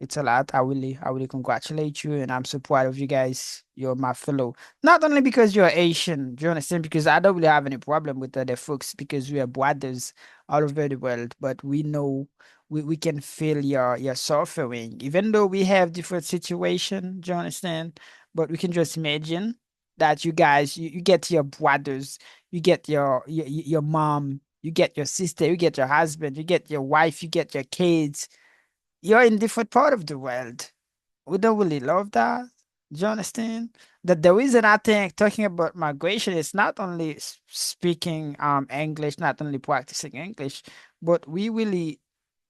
It's a lot. I really congratulate you, and I'm so proud of you guys. You're my fellow. Not only because you're Asian, do you understand? Because I don't really have any problem with other folks because we are brothers all over the world. But we know we can feel your suffering, even though we have different situation. Do you understand? But we can just imagine that you guys, you get your brothers, you get your mom, you get your sister, you get your husband, you get your wife, you get your kids. You're in different part of the world. We don't really love that. Do you understand? That the reason I think talking about migration is not only speaking English, not only practicing English, but we really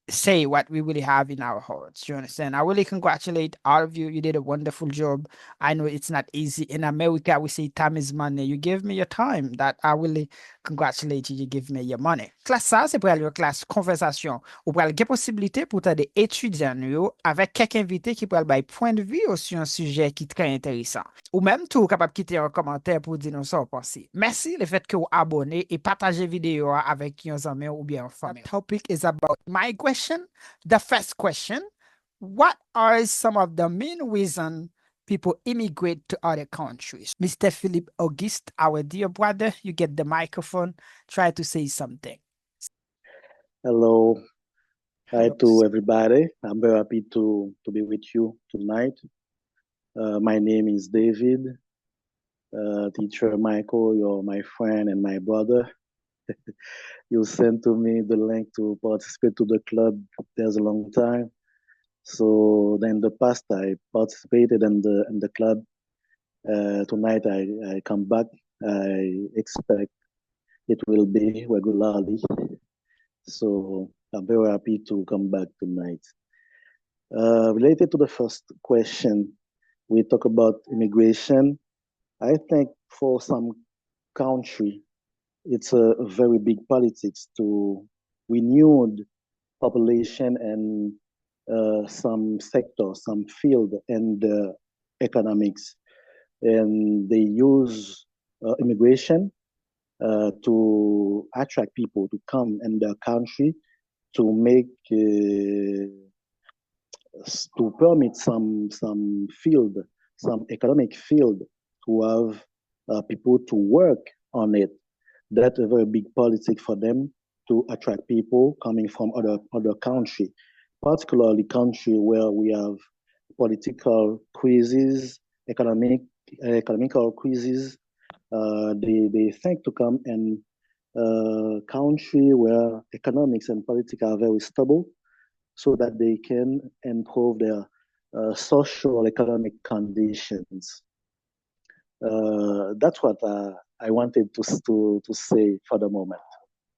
say what we really have in our hearts. You understand? I really congratulate all of you. You did a wonderful job. I know it's not easy. In America, we say time is money. You give me your time. That I really congratulate you. You give me your money. Classe ça, c'est pour aller classe conversation. Ou pour aller possibilité pour t'aider étudiants nous avec quelques invités qui pourraient avoir point de vue sur un sujet qui est très intéressant. Ou même tout capable de quitter un commentaire pour dire nous ça pensez. Merci le fait que vous abonnez et partagez vidéo avec vos amis ou bien famille. The topic is about migration. The first question, what are some of the main reasons people immigrate to other countries? Mr. Philip Auguste, our dear brother, you get the microphone. Try to say something. Hello, hi Hello. to everybody. I'm very happy to be with you tonight. My name is David. Teacher Michael, you're my friend and my brother. You sent to me the link to participate to the club. There's a long time. So then in the past I participated in the club. Tonight I come back. I expect it will be regularly. So I'm very happy to come back tonight. Related to the first question, we talk about immigration. I think for some country, it's a very big politics to renewed population and some sector, some field and economics, and they use immigration to attract people to come in their country to make to permit some field, some economic field to have people to work on it. That's a very big politic for them to attract people coming from other country, particularly country where we have political crises, economical crises. They think to come in a country where economics and politics are very stable so that they can improve their social economic conditions. That's what I wanted to say for the moment.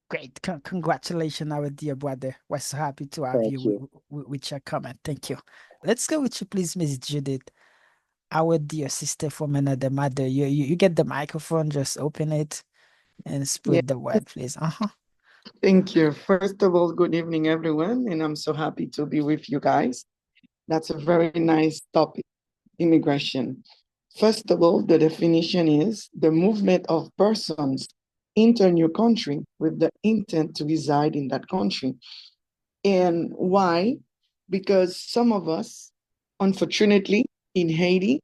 Great. Congratulations, our dear brother. We're so happy to have Thank you you. with your comment. Thank you. Let's go with you, please, Miss Judith, our dear sister from another mother. You get the microphone, just open it and Yeah, spread the word, please. Uh-huh. thank you. First of all, good evening, everyone, and I'm so happy to be with you guys. That's a very nice topic, immigration. First of all, the definition is the movement of persons into a new country with the intent to reside in that country. And why? Because some of us, unfortunately, in Haiti,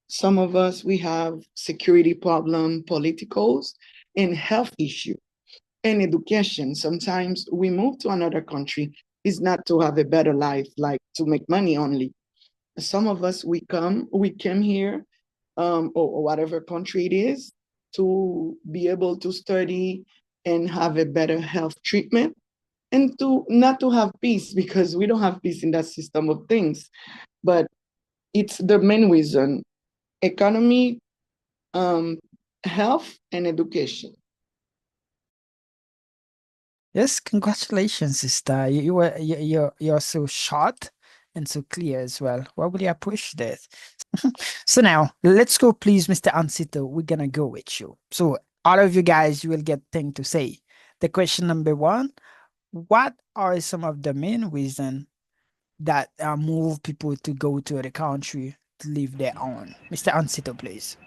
some of us, we have security problem, politicals, and health issue and education. Sometimes we move to another country is not to have a better life, like to make money only. Some of us we came here, or whatever country it is, to be able to study and have a better health treatment, and to not to have peace because we don't have peace in that system of things. But it's the main reason: economy, um, health, and education. Yes, congratulations, sister. You're so short and so clear as well. I really appreciate that. So now let's go, please, Mr. Ansito. We're gonna go with you. So all of you guys, you will get thing to say. The question number one: what are some of the main reasons that move people to go to the country to live their own? Mr. Ansito, please.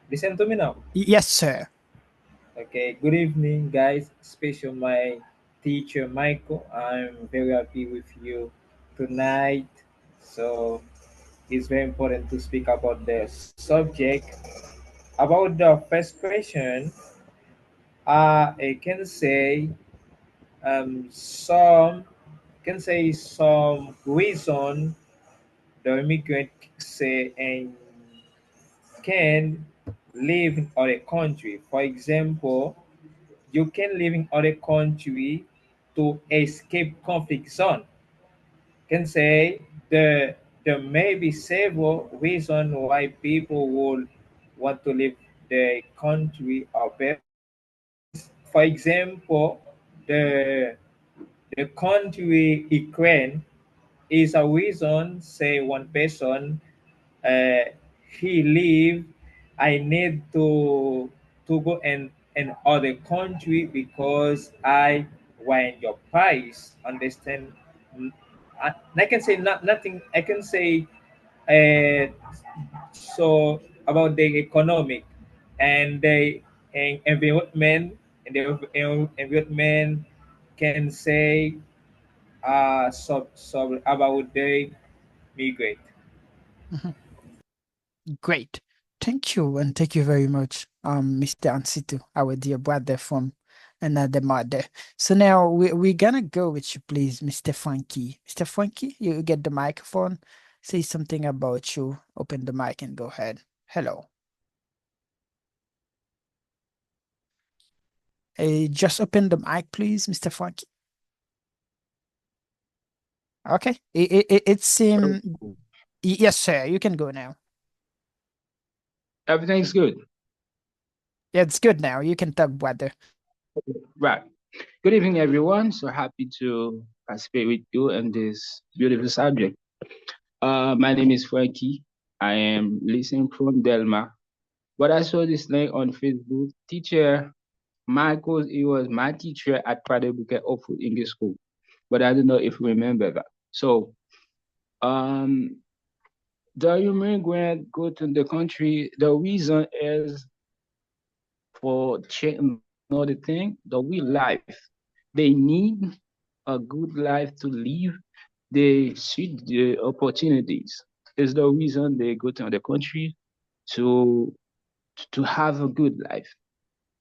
Listen to me now. Yes, sir. Okay, good evening, guys, especially my teacher Michael. I'm very happy with you tonight. So it's very important to speak about the subject. About the first question, I can say some some reason the immigrant say and can live in other country. For example, you can live in other country to escape conflict zone. Can say there may be several reasons why people would want to leave the country or best. For example, the the country Ukraine is a reason. Say one person, uh, he leave. I need to go in other country because I want your price. Understand? I can say nothing. I can say uh, so about the economic and the environment and the environment can say about the migrate. Mhm. Great. Thank you, and thank you very much, Mr. Ansito, our dear brother from another mother. So now we're gonna go with you, please, Mr. Funky. Mr. Funky, you get the microphone, say something about you, open the mic and go ahead. Hello. Just open the mic, please, Mr. Funky. Okay. It seems yes, sir. You can go now. Everything's good. Yeah, it's good now. You can talk, brother. Right. Good evening, everyone. So happy to participate with you in this beautiful subject. My name is Frankie. I am listening from Delma. But I saw this link on Facebook. Teacher Michael, he was my teacher at Prado Bouquet Oakwood English School. But I don't know if you remember that. So, um, the immigrant go to the country. The reason is for check another thing, the real life. They need a good life to live. They see the opportunities. Is the reason they go to other country to to have a good life.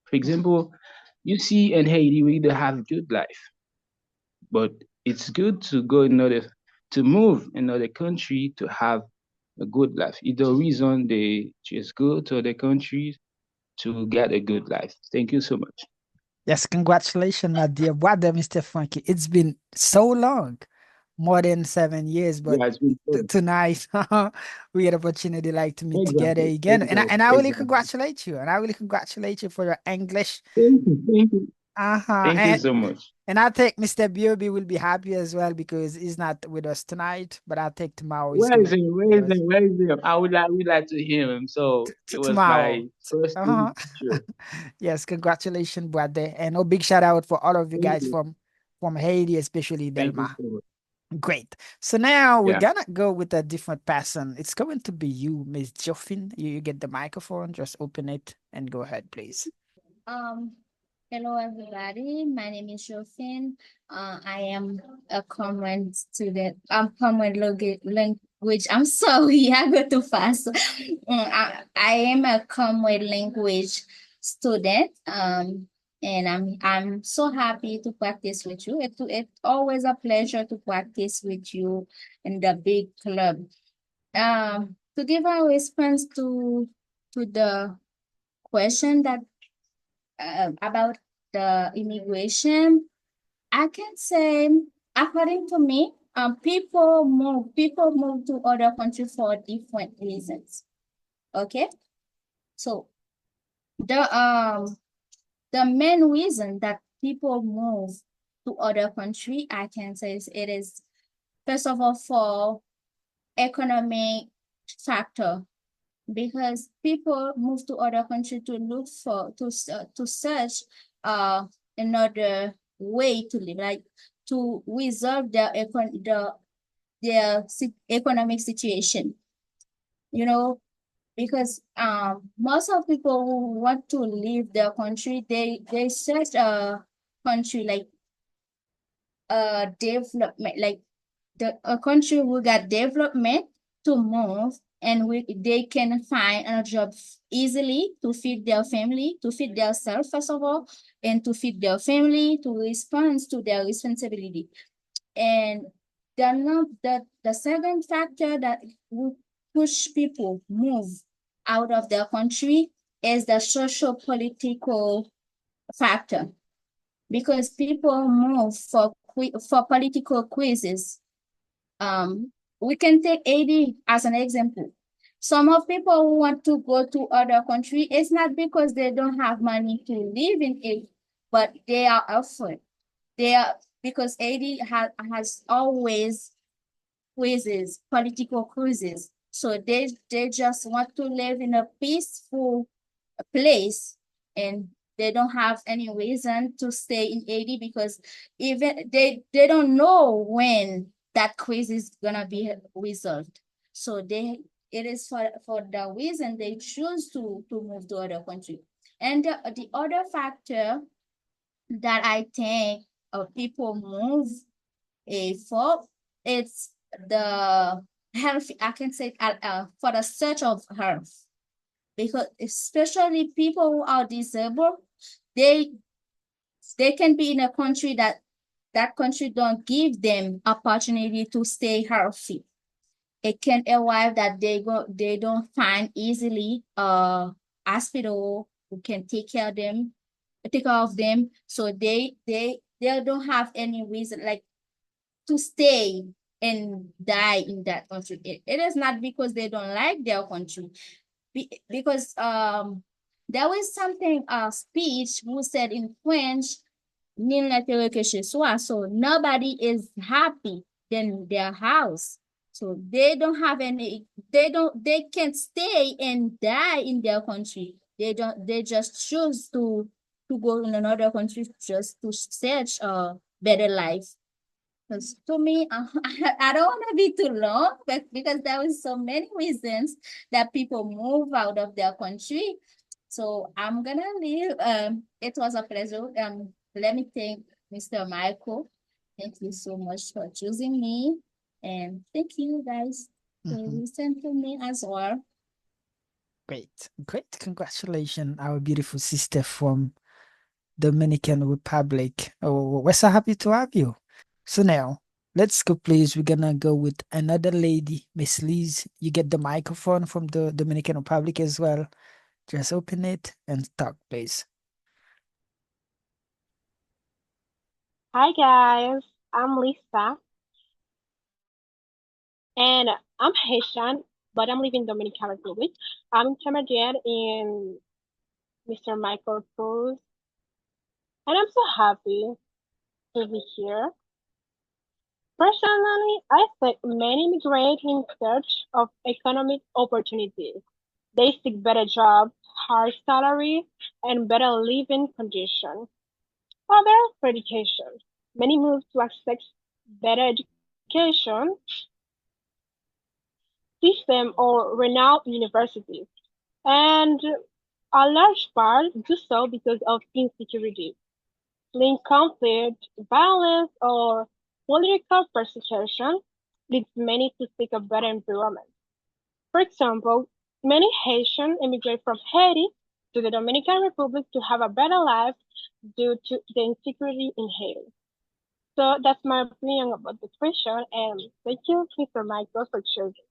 For example, you see in Haiti we don't have good life, but it's good to go in order to move in other country to have a good life. It's the reason they just go to other countries to get a good life. Thank you so much. Yes, congratulations, my dear brother, Mr. Funky. It's been so long, more than 7 years, but Yeah, it's been fun. tonight we had opportunity like to meet together Exactly, again. exactly, And I really exactly. congratulate you. And I really congratulate you for your English. Thank you, Uh-huh. thank you so much. And I think Mr. Biobi will be happy as well because he's not with us tonight, but I think tomorrow he's Where going is to he? Where be is with us. he? Where is he? Would like to hear him. So it was Tomorrow. my first Uh-huh. teacher. Yes, congratulations, brother. And a big shout out for all of you Thank guys you, from Haiti, especially thank you Delma. so much. Great. So now we're Yeah. gonna go with a different person. It's going to be you, Miss Joffin. You get the microphone, just open it and go ahead, please. Um, Hello everybody. My name is Jophine. I am a common student. I'm common language. I'm sorry, I go too fast. I am a common language student. And I'm so happy to practice with you. It's always a pleasure to practice with you in the big club. To give a response to the question that about the immigration, I can say, according to me, people move to other countries for different reasons. Okay, so the main reason that people move to other country, I can say it is first of all for economic factor, because people move to other country to look for to search another way to live, like to resolve their economic situation, you know, because most of people who want to leave their country, they search a country like development, like a country will get development to move, and they can find a job easily to feed their family, to feed themselves first of all, and to feed their family, to respond to their responsibility. And the second factor that will push people move out of their country is the social political factor, because people move for political quizzes. We can take AD as an example. Some of people who want to go to other country, it's not because they don't have money to live in it, but they are afraid. They are, because AD has always quizzes, political quizzes. So they just want to live in a peaceful place, and they don't have any reason to stay in AD, because even they don't know when that quiz is gonna be resolved. So it is for the reason they choose to move to other country. And the other factor that I think people move for, it's the health. I can say for the search of health, because especially people who are disabled, they they can be in a country that country don't give them opportunity to stay healthy. It can arrive that they don't find easily a hospital who can take care of them. So they don't have any reason, like, to stay and die in that country. It is not because they don't like their country, because there was something speech who said in French, nul n'intérêt que chez soi. So nobody is happy in their house. So they can't stay and die in their country. They just choose to go in another country just to search a better life. Because to me, I don't want to be too long, but because there was so many reasons that people move out of their country. So I'm gonna leave. It was a pleasure. Let me thank Mr. Michael. Thank you so much for choosing me, and thank you guys for listening to me as well. Great, great. Congratulations, our beautiful sister from Dominican Republic. Oh, we're so happy to have you. So now, let's go, please. We're gonna go with another lady, Miss Liz. You get the microphone from the Dominican Republic as well. Just open it and talk, please. Hi guys, I'm Lisa and I'm Haitian, but I'm living in Dominican Republic. I'm intermediate in Mr. Michael Cruz, and I'm so happy to be here. Personally, I think many immigrate in search of economic opportunities. They seek better jobs, higher salary, and better living conditions. Others for education. Many move to access better education system or renowned universities, and a large part do so because of insecurity, linked conflict, violence, or political persecution leads many to seek a better environment. For example, many Haitians immigrate from Haiti to the Dominican Republic to have a better life due to the insecurity in Haiti. So that's my opinion about the question, and thank you, Mr. Michael, for choosing.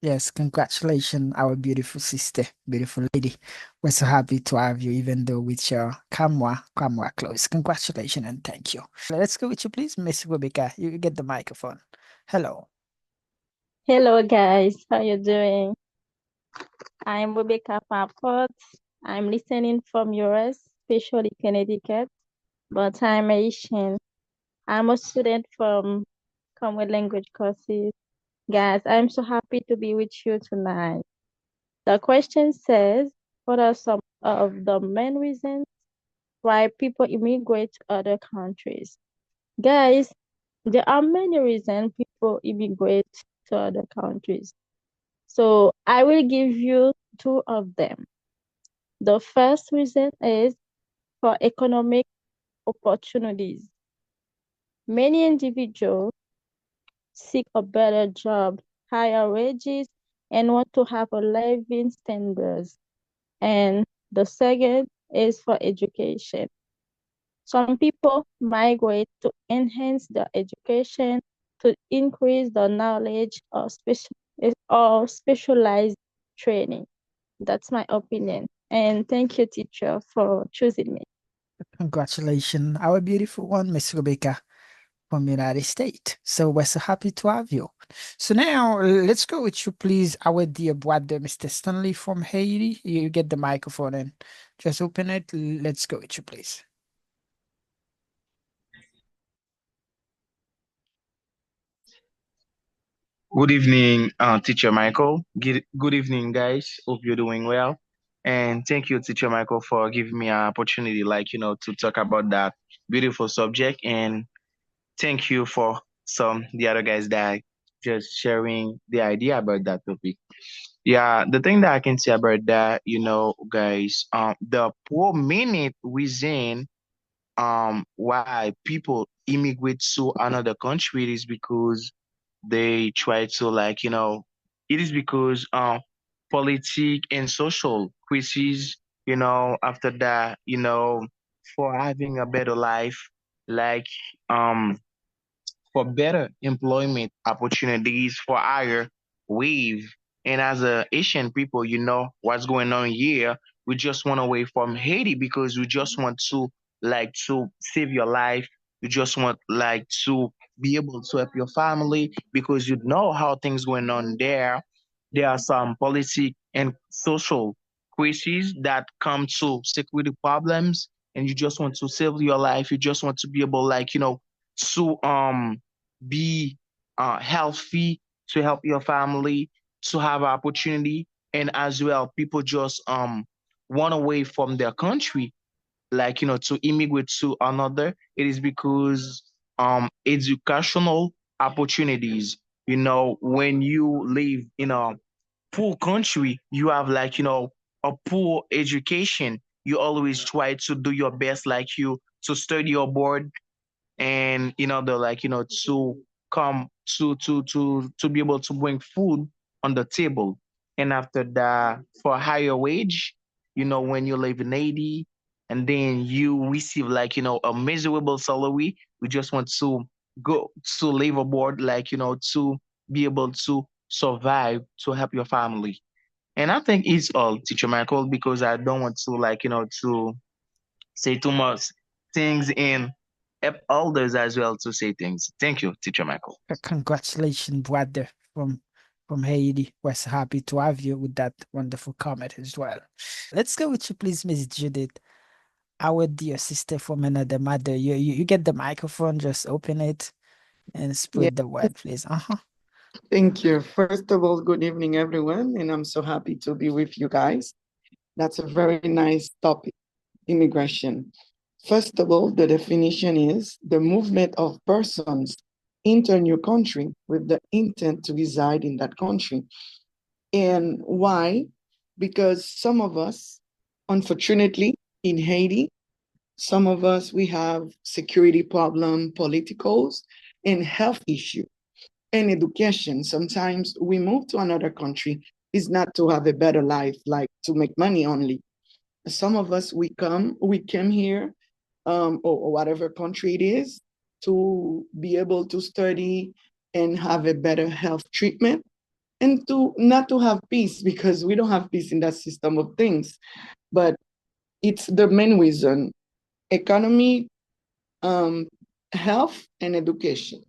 Yes, congratulations, our beautiful sister, beautiful lady. We're so happy to have you, even though with your camera closed. Congratulations and thank you. Let's go with you, please, Miss Rebecca. You get the microphone. Hello. Hello guys, how you doing? I'm Rebecca Papot. I'm listening from US, especially Connecticut, but I'm Asian. I'm a student from Common Language courses. Guys, I'm so happy to be with you tonight. The question says, what are some of the main reasons why people immigrate to other countries? Guys, there are many reasons people immigrate to other countries. So I will give you two of them. The first reason is for economic opportunities. Many individuals seek a better job, higher wages, and want to have a living standards. And the second is for education. Some people migrate to enhance their education, to increase the knowledge or specialized training. That's my opinion. And thank you, teacher, for choosing me. Congratulations, our beautiful one, Miss Rebecca from United States. So we're so happy to have you. So now let's go with you, please, our dear brother, Mr. Stanley from Haiti. You get the microphone and just open it. Let's go with you, please. Good evening, Teacher Michael. Good evening, guys. Hope you're doing well. And thank you, Teacher Michael, for giving me an opportunity, to talk about that beautiful subject. And thank you for some the other guys that just sharing the idea about that topic. Yeah, the thing that I can say about that, guys, the prominent reason why people immigrate to another country is because they try to it is because politic and social crises, after that, for having a better life, like um for better employment opportunities, for higher wage. And as a Asian people, what's going on here. We just want away from Haiti because we just want to to save your life. You just want to be able to help your family because you know how things going on there. There are some policy and social crises that come to security problems, and you just want to save your life. You just want to be able, to be healthy, to help your family, to have opportunity, and as well, people just run away from their country, to immigrate to another. It is because educational opportunities. When you live in a poor country, you have a poor education. You always try to do your best, to study abroad, and they're to come to be able to bring food on the table. And after that, for higher wage, when you live in Haiti and then you receive a miserable salary, we just want to go to live abroad, to be able to survive, to help your family. And I think it's all, Teacher Michael, because I don't want to to say too much things and help others as well to say things. Thank you, Teacher Michael. Congratulations, brother from Haiti. We're so happy to have you with that wonderful comment as well. Let's go with you, please, Miss Judith, our dear sister from another mother. You get the microphone, just open it and Yeah, spread the word, please. Uh-huh. thank you. First of all, good evening, everyone, and I'm so happy to be with you guys. That's a very nice topic, immigration. First of all, the definition is the movement of persons into a new country with the intent to reside in that country. And why? Because some of us, unfortunately, in Haiti, some of us, we have security problem, politicals, and health issue, and education. Sometimes we move to another country is not to have a better life, like to make money only. Some of us, we came here, or whatever country it is, to be able to study and have a better health treatment, and to not to have peace, because we don't have peace in that system of things. But it's the main reason: economy, um, health, and education.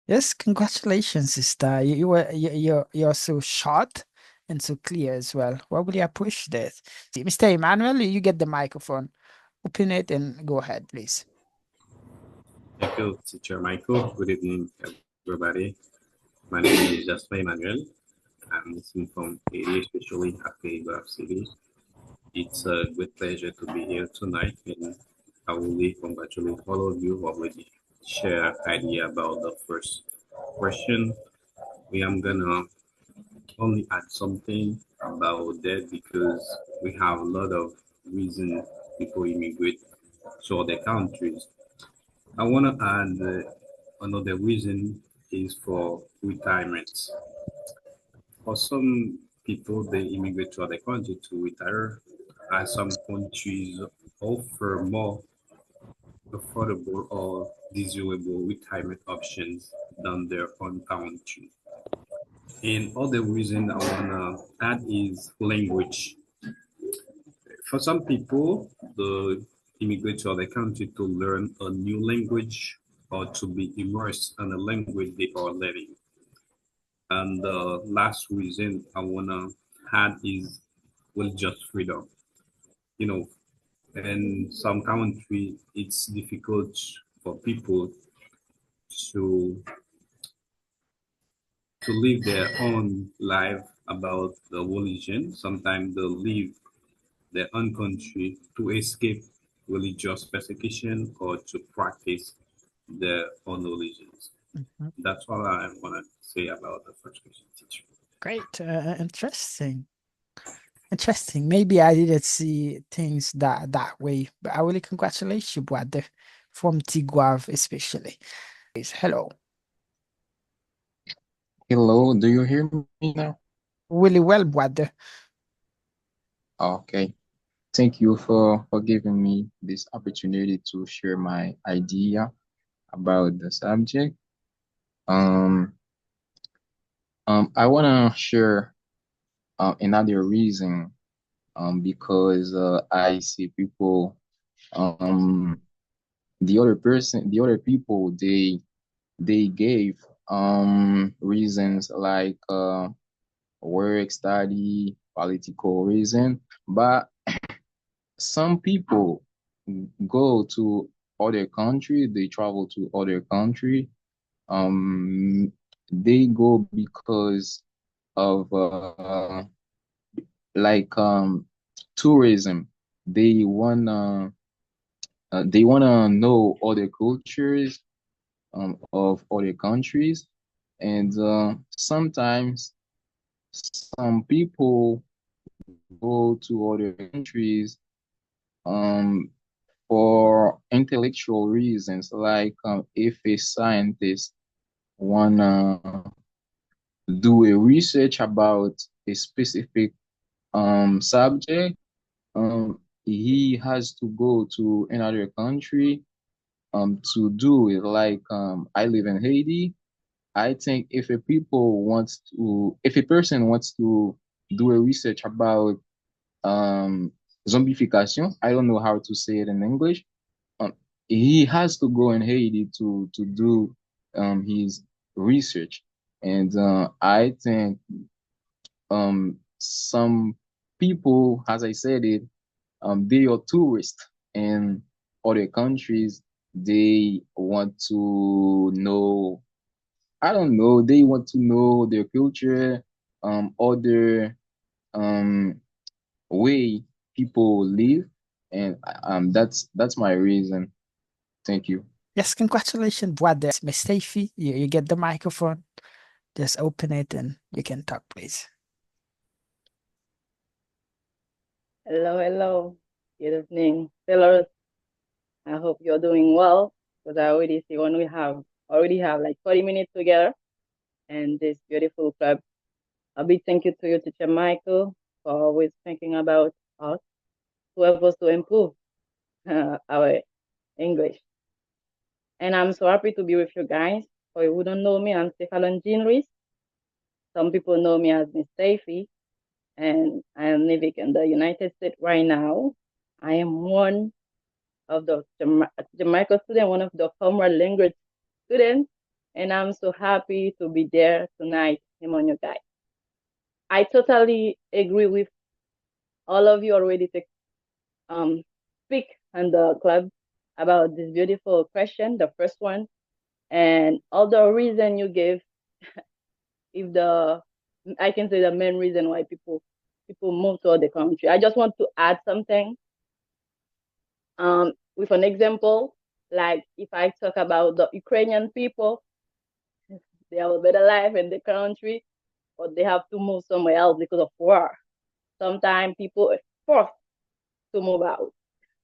Yes, congratulations, sister. You're so short and so clear as well. Well, really appreciate that. See, Mr. Emmanuel, you get the microphone. Open it and go ahead, please. Thank you, Teacher Michael. Good evening, everybody. My name is Jasper Emmanuel. I'm listening from Haiti, especially at Graph City. It's a great pleasure to be here tonight, and I really congratulate all of you who already share idea about the first question. We am gonna only add something about that because we have a lot of reason people immigrate to other countries. I want to add another reason is for retirement. For some people, they immigrate to other countries to retire, as some countries offer more affordable or desirable retirement options than their own country. And other reason I wanna add is language. For some people, the immigrate to other country to learn a new language or to be immersed in a language they are learning. And the last reason I wanna add is religious freedom. You know, in some country, it's difficult for people to to live their own life about the religion. Sometimes they leave their own country to escape religious persecution or to practice their own religions. Mhm. That's all I want to say about the first question, teacher. Great. Interesting. Interesting. Maybe I didn't see things that way, but I really congratulate you, brother, from Tiguav especially. Hello. Hello, do you hear me now? Really well, brother. Okay. Thank you for giving me this opportunity to share my idea about the subject. Um, I wanna share another reason because I see people the other people they gave reasons like work, study, political reason, but some people go to other country, they travel to other country. Um, they go because of like tourism. They wanna know other cultures of other countries, and sometimes some people go to other countries um for intellectual reasons, like if a scientist wanna do a research about a specific subject, he has to go to another country to do it. Like I live in Haiti. I think if a person wants to do a research about um zombification, I don't know how to say it in English. um, he has to go in Haiti to do his research, and I think some people, as I said it, they are tourists in other countries. They want to know, I don't know, they want to know their culture, other um way people live, and that's my reason. Thank you. Yes, congratulations, brother. Miss Stacey, you get the microphone. Just open it and you can talk, please. Hello, hello. Good evening, fellows. I hope you're doing well because I already see when we already have like 40 minutes together and this beautiful club. A big thank you to you, Teacher Michael, for always thinking about us to help us to improve our English. And I'm so happy to be with you guys. For you who don't know me, I'm Stefan Jean Ruiz. Some people know me as Miss Steffi, and I am living in the United States right now. I am one of the Jamaica student, one of the former language students, and I'm so happy to be there tonight among you guys. I totally agree with all of you already to speak on the club about this beautiful question, the first one, and all the reason you gave. If the I can say the main reason why people move to other country. I just want to add something with an example. Like if I talk about the Ukrainian people, they have a better life in the country, but they have to move somewhere else because of war. Sometimes people are forced to move out.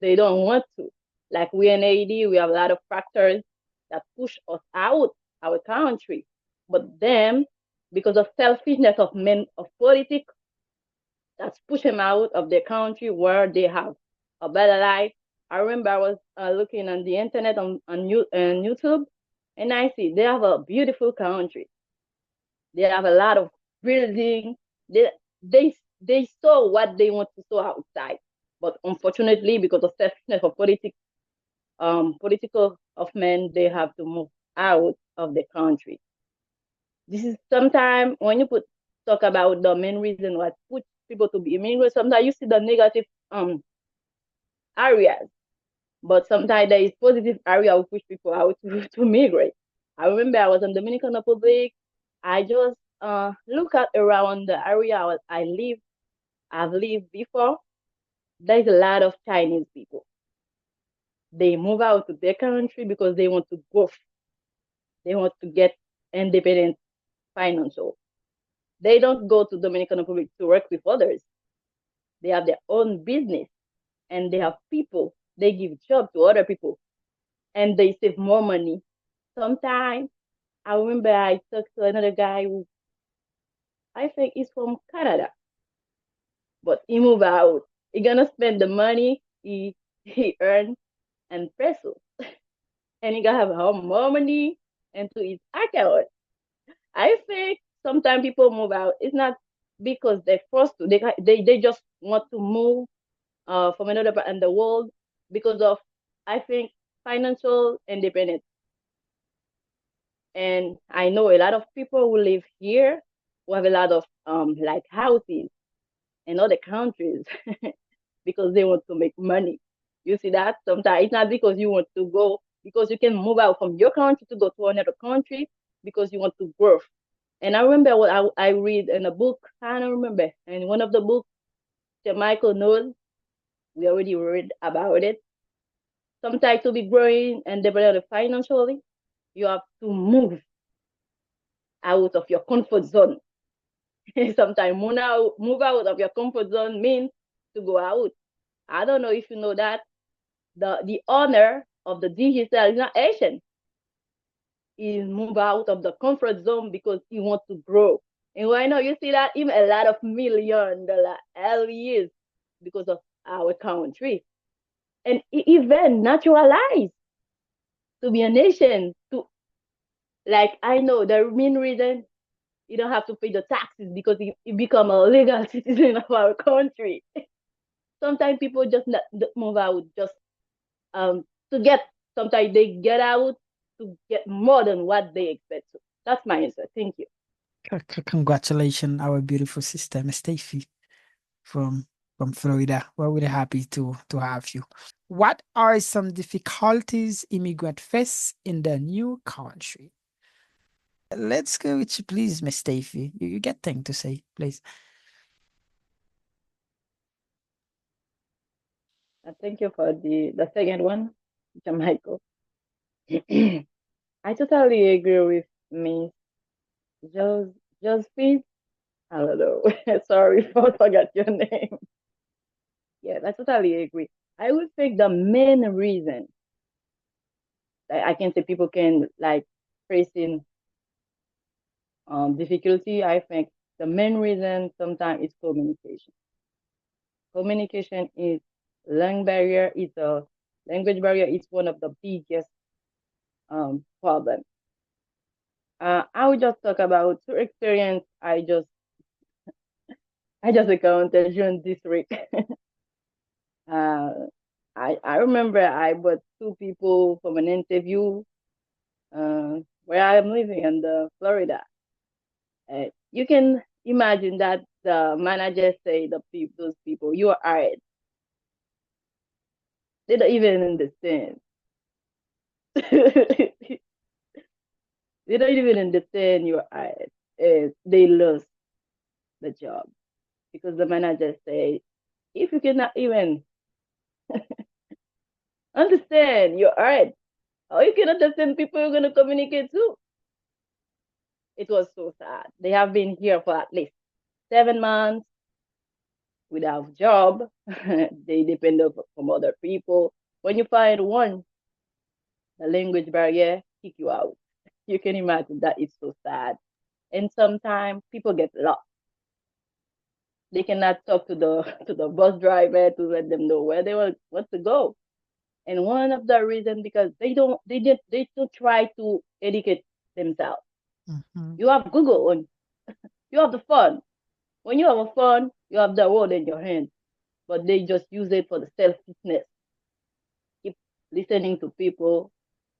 They don't want to. Like we in Haiti, we have a lot of factors that push us out our country. But them, because of selfishness of men of politics, that's push them out of their country where they have a better life. I remember I was looking on the internet on YouTube, and I see they have a beautiful country. They have a lot of building. They they saw what they want to saw outside, but unfortunately, because of selfishness of political of men, they have to move out of the country. This is sometimes when you put talk about the main reason what puts people to be immigrants. Sometimes you see the negative areas, but sometimes there is positive area who push people out to migrate. I remember I was in Dominican Republic. I just look at around the area I've lived before. There's a lot of Chinese people. They move out to their country because they want to grow. They want to get independent financial. They don't go to Dominican Republic to work with others. They have their own business and they have people. They give job to other people and they save more money. Sometimes I remember I talked to another guy who I think he's from Canada, but he moved out. He gonna spend the money he earned in pesos, and he gonna have more money into his account. I think sometimes people move out. It's not because they're forced to. They just want to move from another part in the world because of I think financial independence. And I know a lot of people who live here who have a lot of like houses in other countries because they want to make money. You see that? Sometimes it's not because you want to go, because you can move out from your country to go to another country because you want to grow. And I remember what I read in a book, I don't remember, in one of the books, Michael knows, we already read about it. Sometimes to be growing and develop financially, you have to move out of your comfort zone. Sometimes move out of your comfort zone means to go out. I don't know if you know that the owner of the digital is not Asian. He move out of the comfort zone because he wants to grow. And right now you see that even a lot of $1 million LEs because of our country. And even naturalized to be a nation to like I know the main reason you don't have to pay the taxes because you become a legal citizen of our country. Sometimes people just not move out just to get. Sometimes they get out to get more than what they expect. So that's my answer. Thank you. Congratulations, our beautiful sister, Miss Stacey from Florida. We're really happy to have you. What are some difficulties immigrant face in the new country? Let's go with you, please, Miss Stacey. You get thing to say, please. Thank you for the second one, Jamaica. I totally agree with Miss Jos Josephine. I don't know. Sorry for forgot your name. Yeah, I totally agree. I would think the main reason that I can say people can like facing difficulty, I think the main reason sometimes is communication. Communication is language barrier. It's a language barrier. It's one of the biggest problems. I will just talk about two experience I just encountered during this week. uh, I remember I brought two people from an interview where I am living in the Florida. You can imagine that the manager say those people you are hired. They don't even understand. They don't even understand you are hired. They lose the job because the manager say if you cannot even understand you're hired, how you can understand people you're gonna communicate to? It was so sad. They have been here for at least 7 months without job. They depend from other people. When you find one, the language barrier kick you out. You can imagine that it's so sad. And sometimes people get lost. They cannot talk to the to the bus driver to let them know where they want to go. And one of the reasons because they don't try to educate themselves. Mhm. You have Google on, you have the phone. When you have a phone, you have the world in your hand. But they just use it for the selfishness. Keep listening to people.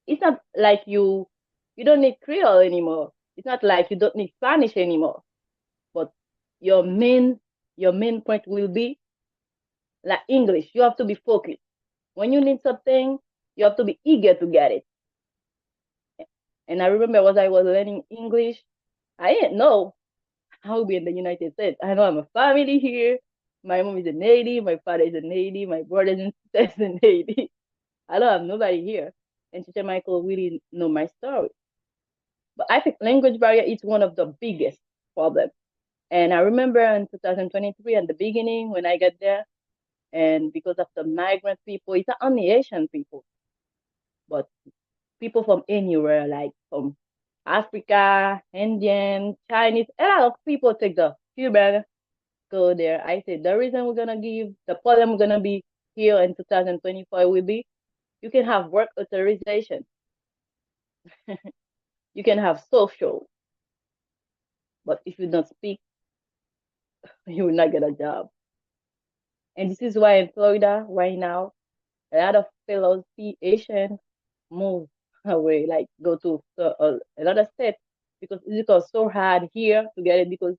It's not like you don't need Creole anymore. It's not like you don't need Spanish anymore. But your main your main point will be like English. You have to be focused. When you need something, you have to be eager to get it. And I remember when I was learning English, I didn't know how to be in the United States. I know I'm a family here. My mom is a native, my father is a native, my brothers and sisters are native. I don't have nobody here. And Teacher Michael really know my story. But I think language barrier is one of the biggest problems. And I remember in 2023 at the beginning when I got there, and because of the migrant people, it's not only Asian people, but people from anywhere, like from Africa, Indian, Chinese, a lot of people take the Cuban go there. I said the reason we're gonna give the problem we're gonna be here in 2024 will be you can have work authorization, you can have social, but if you don't speak, you will not get a job. And this is why in Florida right now, a lot of fellows see Asian move away, like go to another state because it was so hard here to get it because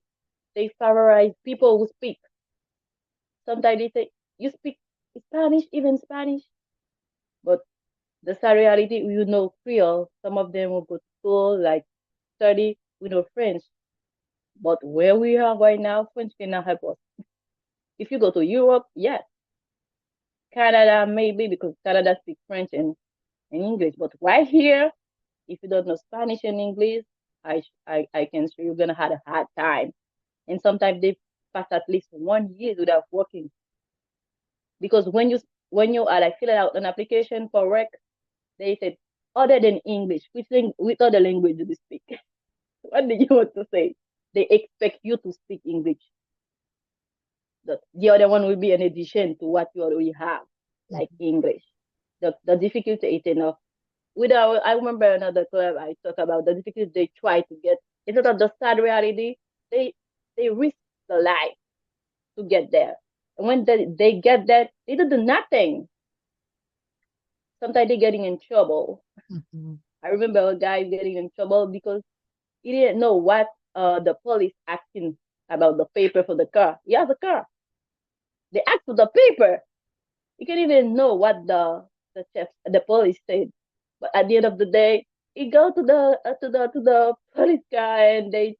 they favorize people who speak. Sometimes they say, you speak Spanish, even Spanish. But the sad reality, Creole. Some of them will go to school, like study, we know French. But where we are right now, French cannot help us. If you go to Europe, yes. Canada, maybe, because Canada speaks French and English. But right here, if you don't know Spanish and English, I can show you're going to have a hard time. And sometimes they pass at least 1 year without working. Because when you are like filling out an application for work, they said other than English, which other language do you speak? What do you want to say? They expect you to speak English. The other one will be an addition to what you already have, like English. The difficulty is enough. I remember another club I talked about the difficulty they try to get. Instead of the sad reality, they they risk the life to get there. And when they get there, they do nothing. Sometimes they're getting in trouble. Mhm. I remember a guy getting in trouble because he didn't know what the police asking about the paper for the car. He has a car. They asked for the paper. He can't even know what the police said. But at the end of the day, he go to the police car and they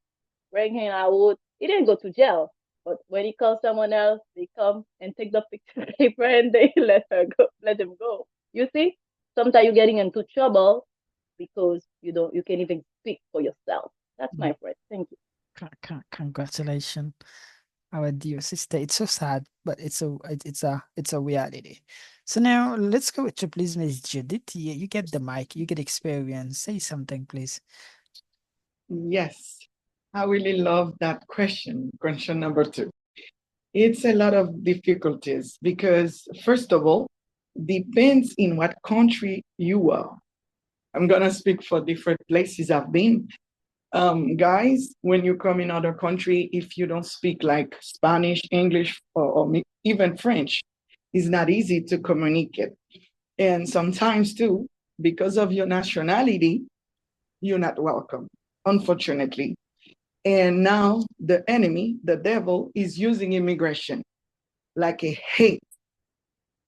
bring him out. He didn't go to jail. But when he calls someone else, they come and take the picture paper and they let him go. You see, sometimes you're getting into trouble because you can't even speak for yourself. That's my friend. Thank you. Congratulations, our dear sister. It's so sad, but it's a reality. So now let's go with you, please, Miss Judith. You get the mic. You get experience. Say something, please. Yes, I really love that question, question number 2. It's a lot of difficulties because, first of all, depends in what country you are. I'm gonna speak for different places I've been. Guys, when you come in other country, if you don't speak like Spanish, English, or even French, it's not easy to communicate. And sometimes too, because of your nationality, you're not welcome, unfortunately. And now the enemy, the devil, is using immigration like a hate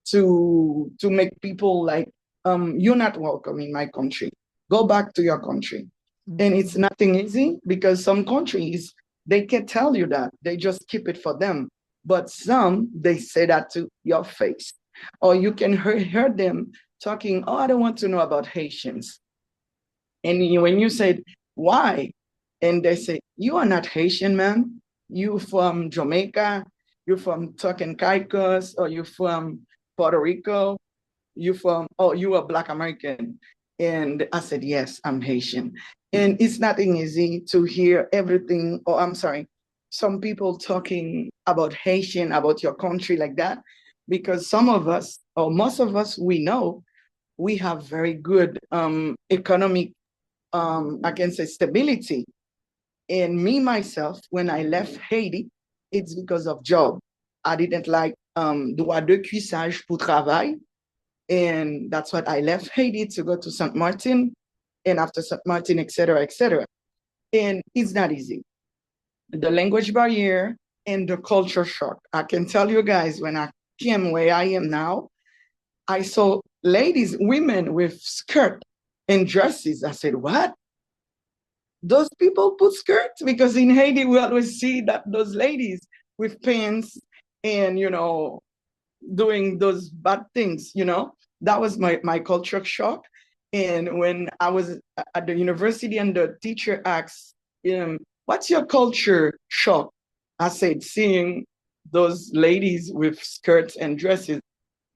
to make people like, you're not welcome in my country. Go back to your country. And it's nothing easy because some countries, they can't tell you that. They just keep it for them. But some, they say that to your face. Or you can hear them talking, oh, I don't want to know about Haitians. And when you said, why? And they say, you are not Haitian, man. You from Jamaica, you're from Turk and Caicos, or you're from Puerto Rico. you from, oh, you are Black American. And I said, yes, I'm Haitian. And it's nothing easy to hear everything, or I'm sorry, some people talking about Haitian, about your country like that, because some of us, or most of us, we know we have very good economic, I can say, stability. And me, myself, when I left Haiti, it's because of job. I didn't like droit de cuissage pour travail. And that's what I left Haiti to go to St. Martin. And after St. Martin, et cetera, et cetera. And it's not easy. The language barrier and the culture shock. I can tell you guys, when I came where I am now, I saw ladies, women with skirt and dresses. I said, what? Those people put skirts? Because in Haiti, we always see that those ladies with pants and, doing those bad things, That was my culture shock. And when I was at the university and the teacher asked, what's your culture shock? I said, seeing those ladies with skirts and dresses.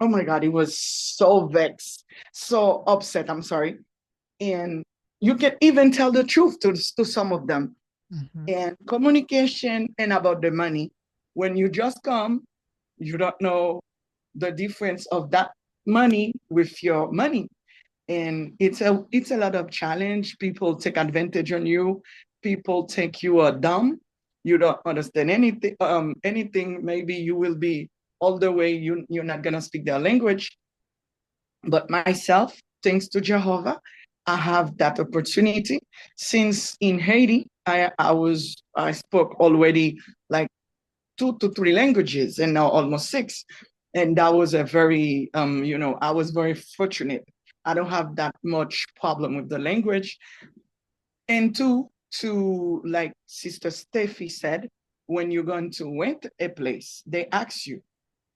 Oh my God, it was so vexed, so upset, I'm sorry. And you can even tell the truth to some of them. Mhm. And communication and about the money. When you just come, you don't know the difference of that money with your money. And it's a lot of challenge. People take advantage on you. People think you are dumb. You don't understand anything. Maybe you will be all the way, you're not gonna speak their language. But myself, thanks to Jehovah, I have that opportunity. Since in Haiti, I spoke already like 2 to 3 languages, and now almost six. And that was a very I was very fortunate. I don't have that much problem with the language. And two, to like Sister Steffi said, when you're going to rent a place, they ask you.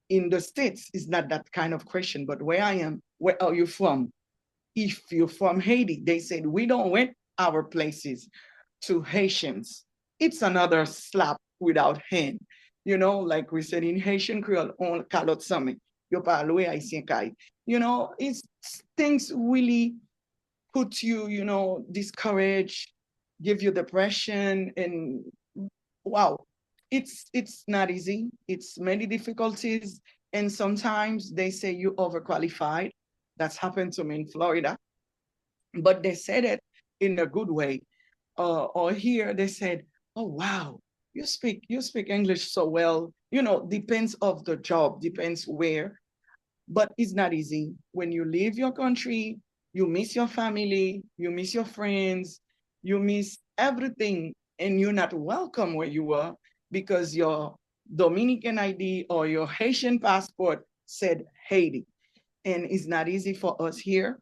In the States, it's not that kind of question, but where I am, where are you from? If you're from Haiti, they said, we don't rent our places to Haitians. It's another slap without hand. Like we said in Haitian Creole, on kalot same, yo parle Haitien kai. It's things really put you, discouraged, give you depression, and wow, it's not easy. It's many difficulties, and sometimes they say you overqualified. That's happened to me in Florida, but they said it in a good way. Or here they said, "Oh wow, you speak English so well." Depends of the job, depends where, but it's not easy. When you leave your country, you miss your family, you miss your friends, you miss everything, and you're not welcome where you are because your Dominican ID or your Haitian passport said Haiti. And it's not easy for us here.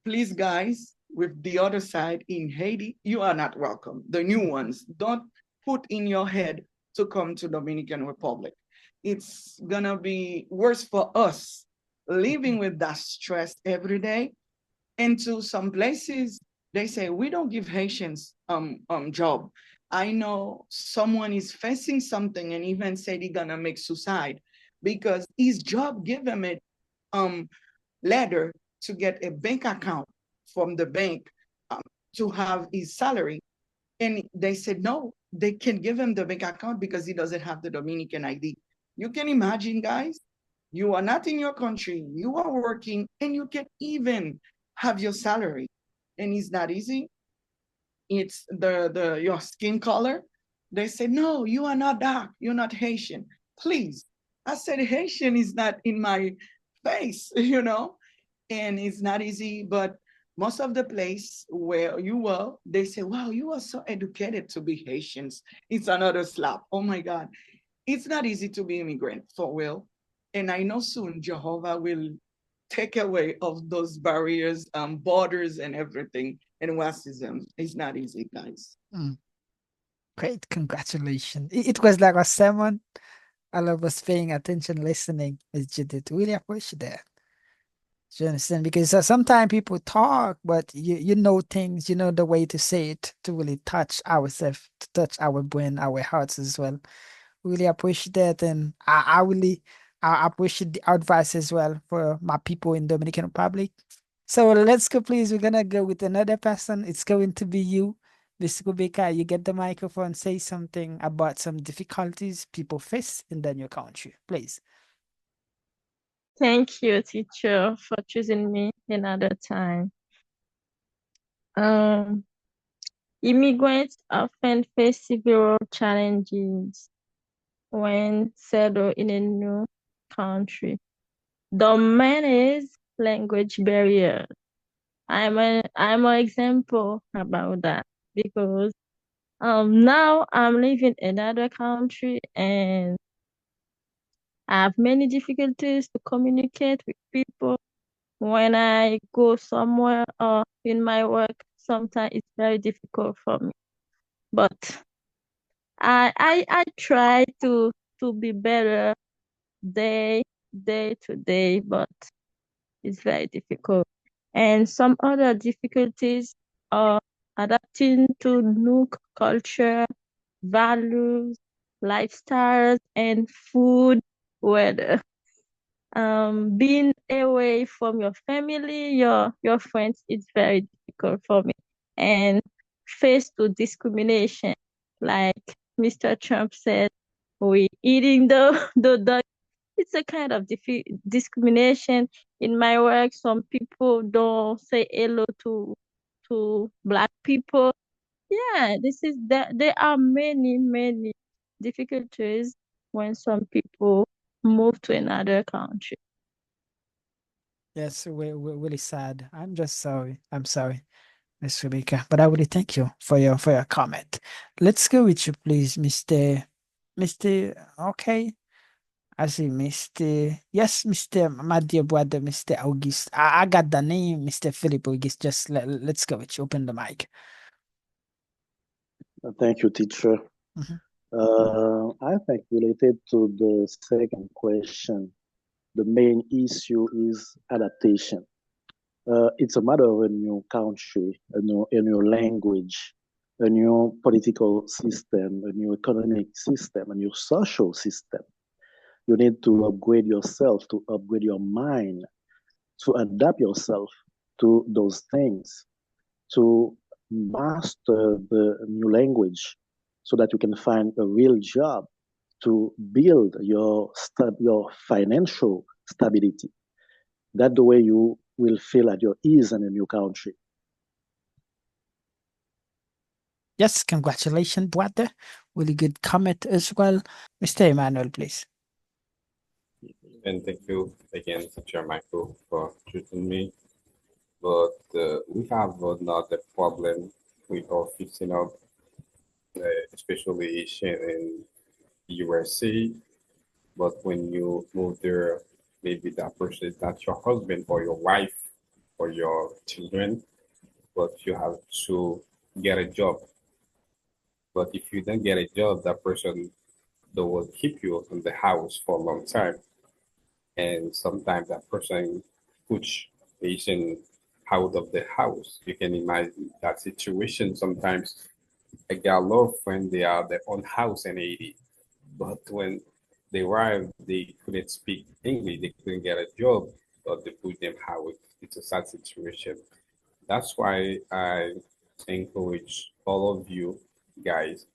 Please, guys, with the other side in Haiti, you are not welcome. The new ones, don't put in your head to come to Dominican Republic. It's gonna be worse for us living with that stress every day. And to some places, they say we don't give Haitians job. I know someone is facing something and even said he's gonna make suicide because his job give him a letter to get a bank account from the bank um, to have his salary. And they said, no, they can give him the bank account because he doesn't have the Dominican ID. You can imagine, guys, you are not in your country, you are working, and you can even have your salary. And it's not easy. It's the your skin color. They say, no, you are not dark, you're not Haitian. Please. I said, Haitian is not in my face, and it's not easy, but most of the place where you were, they say, wow, you are so educated to be Haitians. It's another slap. Oh my God. It's not easy to be immigrant for real. And I know soon Jehovah will take away of those barriers, borders and everything. And racism is not easy, guys. Mm. Great, congratulations. It was like a sermon. All of us paying attention, listening, Miss Judith. Really appreciate that. Do you understand? Because sometimes people talk, but you know things, you know the way to say it to really touch ourselves, to touch our brain, our hearts as well. Really appreciate that, and I really I appreciate the advice as well for my people in Dominican Republic. So let's go, please. We're gonna go with another person. It's going to be you, Mr. Kubeka. You get the microphone, say something about some difficulties people face in the new country, please. Thank you, teacher, for choosing me another time. Um, Immigrants often face several challenges when settled in a new country. The main is language barrier. I'm an example about that because now I'm living in another country and I have many difficulties to communicate with people. When I go somewhere or in my work, sometimes it's very difficult for me. But I try to be better day to day, but it's very difficult. And some other difficulties are adapting to new culture, values, lifestyles, and food, weather. Being away from your family, your friends, it's very difficult for me. And faced to discrimination, like Mr. Trump said, we eating the dog. It's a kind of discrimination in my work. Some people don't say hello to black people. Yeah, this is that there are many difficulties when some people move to another country. Yes, we're really sad. I'm just sorry. I'm sorry, Miss Rebecca. But I really thank you for your comment. Let's go with you, please, Mr. Okay. I see Mr. Yes, Mr. My dear brother, Mr. August. I got the name, Mr. Philip August. Just let's go with you. Open the mic. Thank you, teacher. Mhm. I think related to the second question, the main issue is adaptation. It's a matter of a new country, a new language, a new political system, a new economic system, a new social system. You need to upgrade yourself, to upgrade your mind, to adapt yourself to those things, to master the new language so that you can find a real job, to build your financial stability. That's the way you will feel at your ease in a new country. Yes, congratulations, brother. Really good comment as well. Mr. Emmanuel, please. And thank you again, Teacher Michael, for choosing me. But we have another problem with our fixing up, especially in USA. But when you move there, maybe that person is not your husband or your wife or your children, but you have to get a job. But if you don't get a job, that person they will keep you in the house for a long time. And sometimes that person push patient out of the house. You can imagine that situation. Sometimes I got a lot of friends, they are their own house in Haiti. But when they arrived, they couldn't speak English, they couldn't get a job, or they put them out. It's a sad situation. That's why I encourage all of you guys,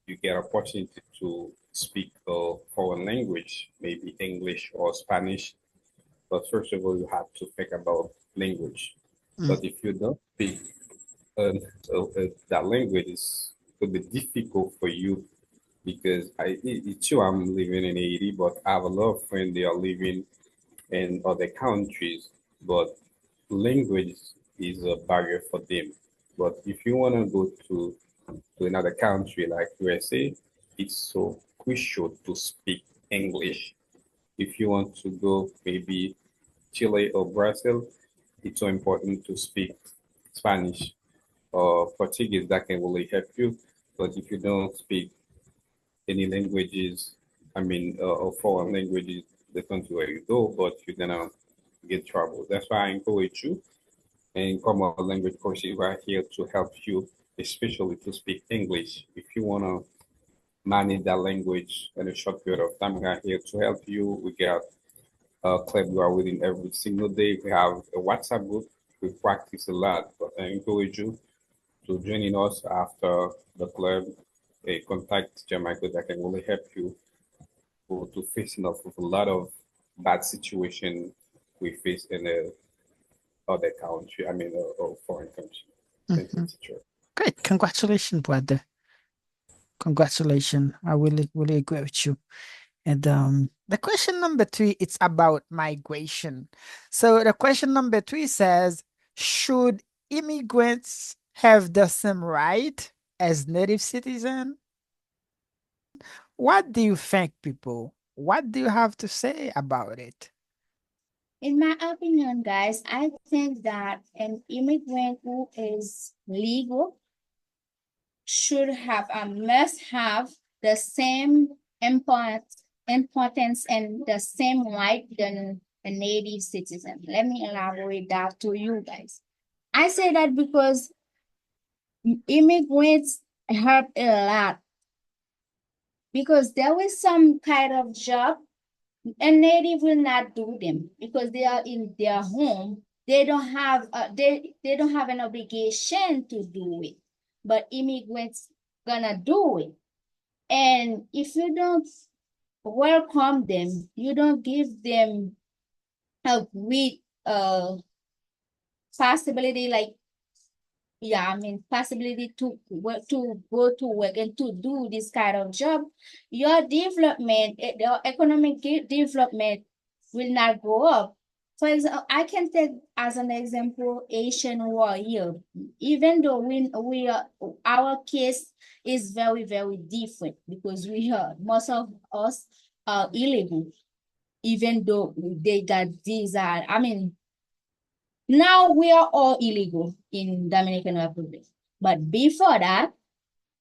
you get opportunity to speak a foreign language, maybe English or Spanish. But first of all, you have to think about language. Mm. But if you don't speak that language, is could be difficult for you because it's true I'm living in Haiti, but I have a lot of friends they are living in other countries, but language is a barrier for them. But if you want to go to another country like USA, it's so crucial to speak English. If you want to go maybe Chile or Brazil, it's so important to speak Spanish or Portuguese that can really help you. But if you don't speak any languages, I mean, or foreign languages, the country where you go, but you're gonna get trouble. That's why I encourage you and common language courses right here to help you, especially to speak English. If you wanna manage that language in a short period of time. We are here to help you. We got a club we are within every single day. We have a WhatsApp group. We practice a lot, but I encourage you to joining us after the club. Contact Jamaica that can really help you to facing off with a lot of bad situation we face in a other country. I mean, a foreign country. Thank you, Mhm. teacher. Great. Congratulations, brother. Congratulations. I really agree with you. And the question number 3, it's about migration. So the question number 3 says, should immigrants have the same right as native citizens? What do you think, people? What do you have to say about it? In my opinion, guys, I think that an immigrant who is legal should have must have the same importance and the same right than a native citizen. Let me elaborate that to you guys. I say that because immigrants help a lot, because there is some kind of job a native will not do them because they are in their home. They don't have an obligation to do it, but immigrants gonna do it. And if you don't welcome them, you don't give them a great possibility, like, yeah, I mean, possibility to work, to go to work and to do this kind of job, your development, the economic development will not go up. For example, I can take as an example Asian warrior. Even though we are, our case is very different because we are, most of us are illegal, even though they got visa. I mean, now we are all illegal in Dominican Republic. But before that,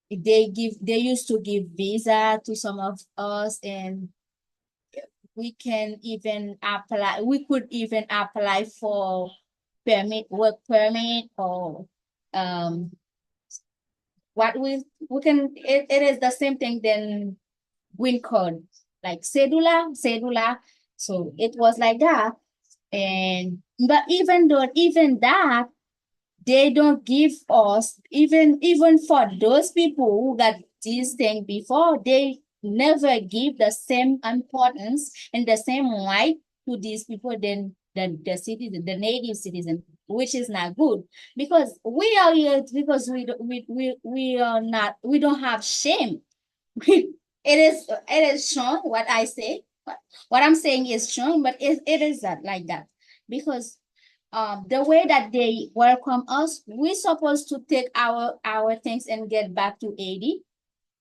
they used to give visa to some of us, and we can even apply, we could even apply for work permit, or um what we can, it is the same thing than green card, like cedula. So it was like that. And but even that, they don't give us, even for those people who got this thing before, they never give the same importance and the same right to these people than the citizen, the native citizen, which is not good, because we are here because we are not, we don't have shame. It is strong what I say. What I'm saying is strong, but it is not like that, because the way that they welcome us, we're supposed to take our things and get back to 80,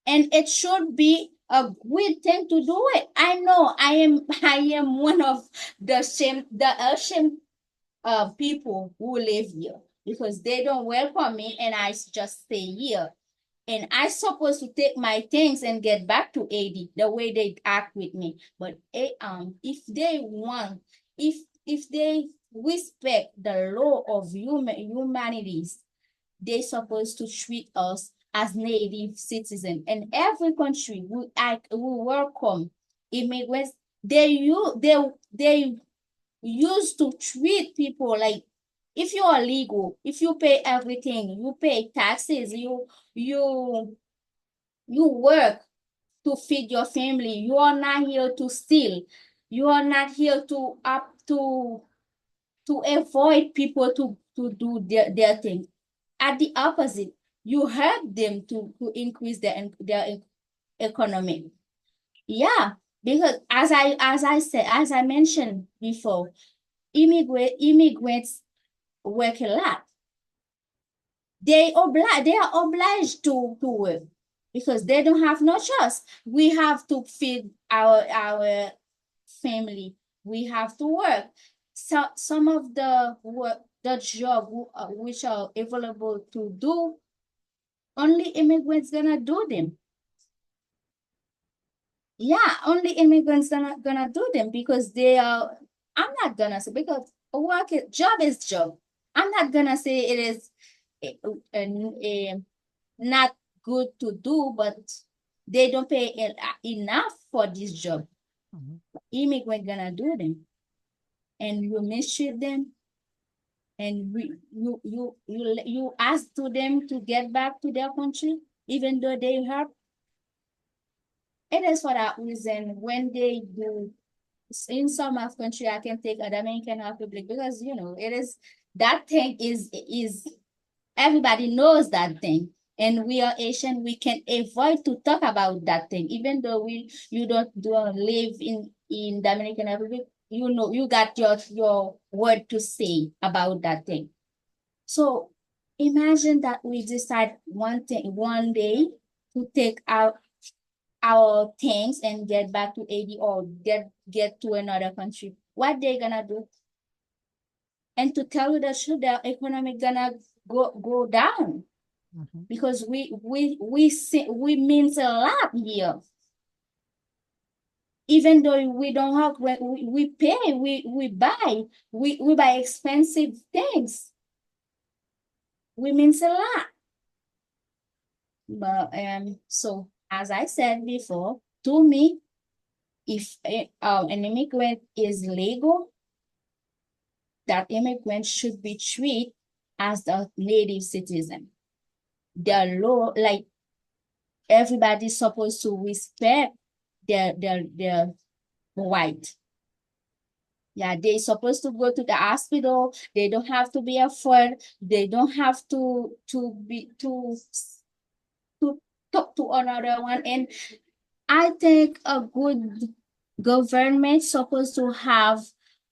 and it should be a good thing to do it. I know I am one of the ashamed people who live here, because they don't welcome me and I just stay here. And I supposed to take my things and get back to 80 the way they act with me. But if they want, if they respect the law of humanities, they supposed to treat us as native citizens. And every country will welcome immigrants. They used to treat people like, if you are legal, if you pay everything, you pay taxes, you you work to feed your family. You are not here to steal. You are not here to up to avoid people to do their thing. At the opposite, you help them to increase their economy. Yeah, because as I mentioned before, immigrants work a lot. They are obliged to work because they don't have no choice. We have to feed our family. We have to work. So some of the work, the job which are available to do, only immigrants gonna do them. Yeah, only immigrants gonna do them, because they are. I'm not gonna say, because job is job. I'm not gonna say it is a not good to do, but They don't pay enough for this job. Immigrant gonna do them, and you mistreat them, and you ask to them to get back to their country, even though they help. It is for that reason when they do in some of country, I can take a Dominican Republic because it is that thing is everybody knows that thing. And we are Asian, we can avoid to talk about that thing, even though you don't live in Dominican Republic. You got your word to say about that thing. So imagine that we decide one day to take our things and get back to AD or get to another country. What they gonna do? And to tell you the truth, the economy gonna go down because we means a lot here. Even though we don't have, we pay, we buy expensive things. We means a lot. But so as I said before, to me, if an immigrant is legal, that immigrant should be treated as a native citizen. The law, like everybody's supposed to respect their right. Yeah, they supposed to go to the hospital. They don't have to be afraid. They don't have to talk to another one. And I think a good government supposed to have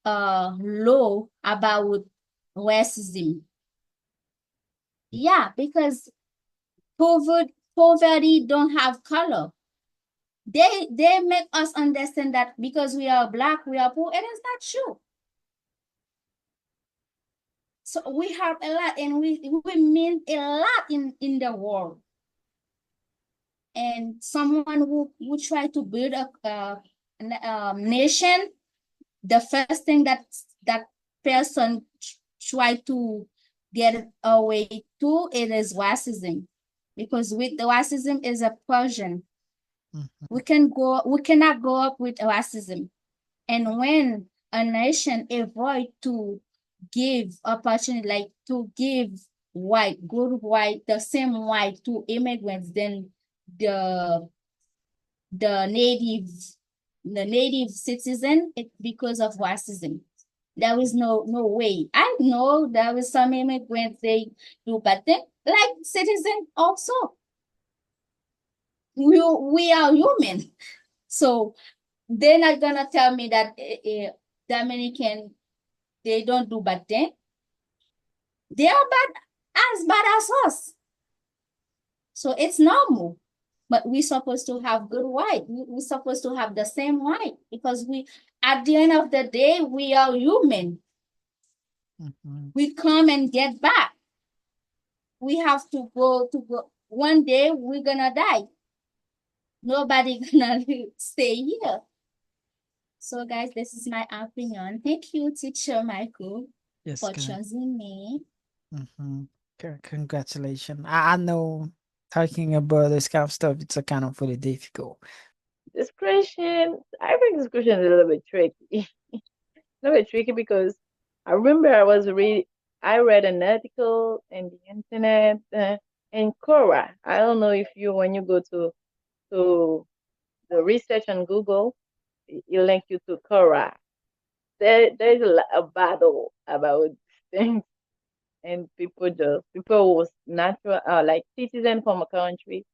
a law about racism. Yeah, because poverty don't have color. They make us understand that because we are Black, we are poor. It is not true. So we have a lot, and we mean a lot in the world. And someone who try to build a nation, the first thing that person try to get away to it is racism, because with the racism is a Persian. We cannot go up with racism. And when a nation avoid to give opportunity, like to give good white, the same white to immigrants, then the the native the native citizen, it because of racism. There is no way. I know there is some immigrants they do, but they like citizen also. We are human. So they're not gonna tell me that Dominican they don't do bad thing. They are bad as us. So it's normal. But we're supposed to have good right. We're supposed to have the same right because at the end of the day, we are human. We come and get back. We have to go. One day we're gonna die. Nobody gonna stay here. So guys, this is my opinion. Thank you, Teacher Michael, for choosing me. Congratulations. I know talking about this kind of stuff, it's a kind of really difficult. This question, I think this question is a little bit tricky. A little bit tricky because I remember I read an article in the internet in Quora. I don't know if when you go to the research on Google, it link you to Quora. There's a battle about things, and people was natural like citizen from a country.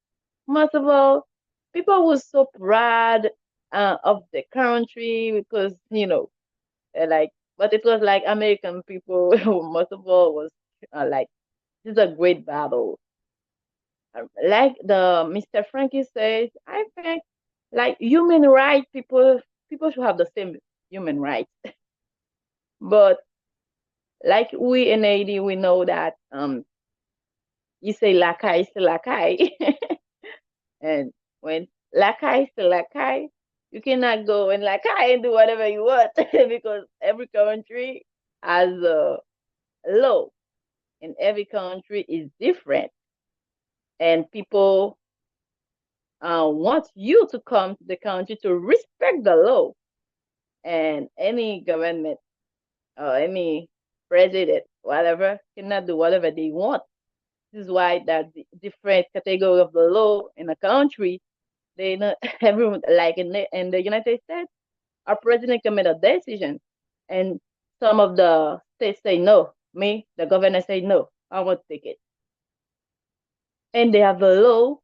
Most of all, people was so proud of the country because like, but it was like American people most of all was like, this is a great battle. Like the Mr. Frankie says, I think like human rights, people should have the same human rights. But like we in Haiti, we know that you say lakai is lakai. And when lakai is lakai, you cannot go and lakai and do whatever you want because every country has a law, and every country is different. And people wants you to come to the country to respect the law, and any government or any president, whatever, cannot do whatever they want. This is why that the different category of the law in a country, they not everyone like in the United States, our president can make a decision, and some of the states say no. Me, the governor say no. I won't take it, and they have a law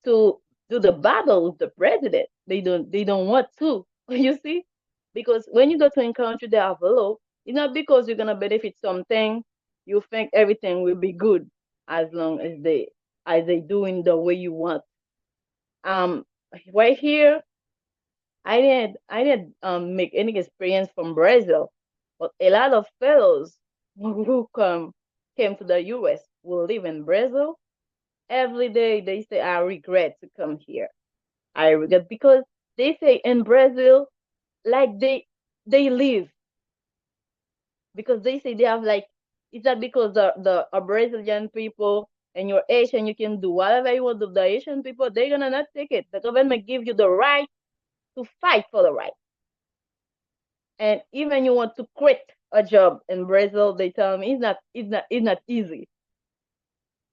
to do the battle with the president. They don't want to. You see, because when you go to a country that have a law, it's not because you're gonna benefit something. You think everything will be good as long as they doing the way you want. Um, right here, I didn't make any experience from Brazil, but a lot of fellows who came to the U.S. will live in Brazil. Every day they say, I regret to come here. I regret because they say in Brazil, like they live because they say they have like it's not because the Brazilian people and you're Asian, you can do whatever you want to the Asian people, they're gonna not take it. The government give you the right to fight for the right. And even you want to quit a job in Brazil, they tell me it's not easy.